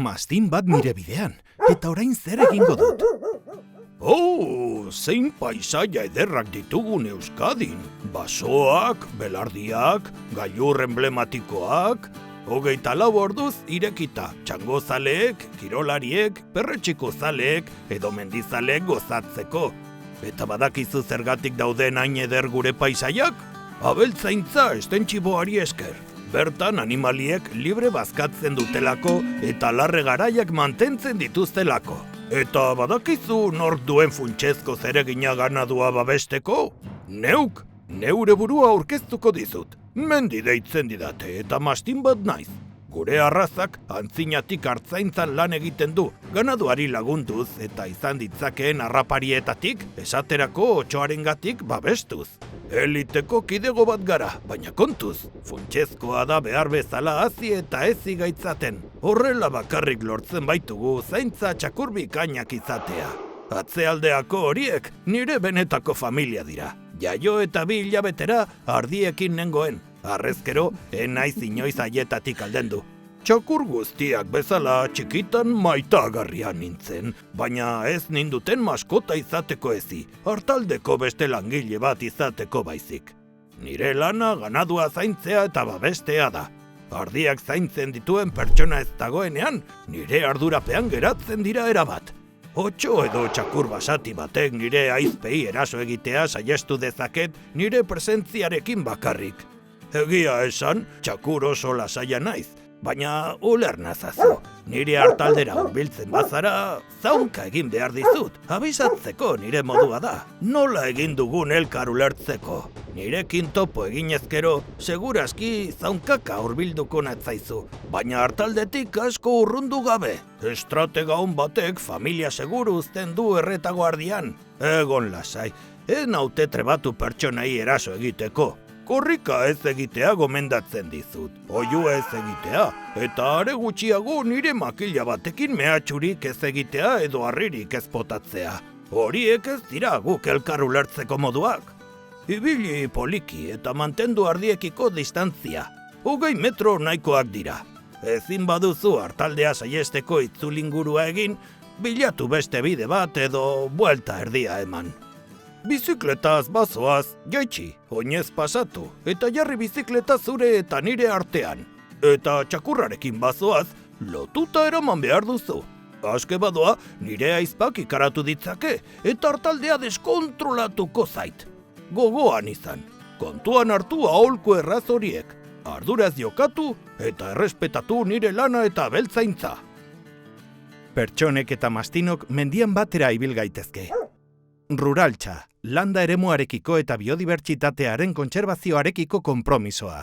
mastin bat nire bidean, eta orain zer egingo dut? Zein paisaia ederrak ditugun Euskadin. Basoak, belardiak, gailur emblematikoak, 24 orduz irekita, txangozaleek, kirolariek, perretxiko zaleek edo mendizaleek gozatzeko. Eta badakizu zergatik dauden hain eder gure paisaiak? Abeltzaintza estentxiboari esker. Bertan animaliek libre bazkatzen dutelako eta larre garaiak mantentzen dituztelako. Eta badakizu nork duen funtsezko zeregina ganadua babesteko? Neuk, neure burua aurkeztuko dizut. Mendi deitzen didate eta mastin bat naiz. Gure arrazak antzinatik hartzaintzan lan egiten du, ganaduari lagunduz eta izan ditzakeen harraparietatik, esaterako otsoarengatik babestuz. Eliteko kidego bat gara, baina kontuz, funtsezkoa da behar bezala hazi eta ezi gaitzaten. Horrela bakarrik lortzen baitugu zaintza txakur bikainak izatea. Atzealdeako horiek nire benetako familia dira. Jaio eta 2 hilabetera ardiekin nengoen. Harrezkero, naiz inoiz haietatik aldendu. Txakur guztiak bezala txikitan maitagarria nintzen, baina ez ninduten maskota izateko ezi, hartaldeko beste langile bat izateko baizik. Nire lana ganadua zaintzea eta babestea da. Ardiak zaintzen dituen pertsona ez dagoenean, nire ardurapean geratzen dira erabat. 8 edo txakur basati batek nire aizpei eraso egitea saiestu dezaket nire presentziarekin bakarrik. Egia esan, txakur oso lasaia naiz, baina uler nazazu. Nire hartaldera hurbiltzen bazara, zaunka egin behar dizut. Abisatzeko nire modua da. Nola egin dugun elkar ulertzeko. Nirekin topo eginezkero, segurazki zaunkaka hurbilduko natzaizu, baina hartaldetik asko urrundu gabe. Estratega on batek familia seguru uzten du erretago ardian. Egon lasai, ez naute trebatu pertsonei eraso egiteko. Korrika ez egitea gomendatzen dizut, oihu ez egitea, eta are gutxiago nire makila batekin mehatxurik ez egitea edo harririk ez botatzea. Horiek ez dira guk elkar ulertzeko moduak. Ibili poliki eta mantendu ardiekiko distantzia. 20 metro nahikoak dira. Ezin baduzu hartaldea saiesteko itzulingurua egin, bilatu beste bide bat edo buelta erdia eman. Bizikletaz bazoaz, jaitsi, oinez pasatu, eta jarri bizikleta zure eta nire artean. Eta txakurrarekin bazoaz, lotuta eraman behar duzu. Aske badoa, nire aizpak ikaratu ditzake, eta hartaldea deskontrolatuko zait. Gogoan izan, kontuan hartu aholku erraz horiek. Arduraz jokatu eta errespetatu nire lana eta abeltzaintza. Pertsonek eta mastinok mendian batera ibil gaitezke. Ruraltza, landa eremuarekiko eta biodibertsitatearen kontserbazioarekiko konpromisoa.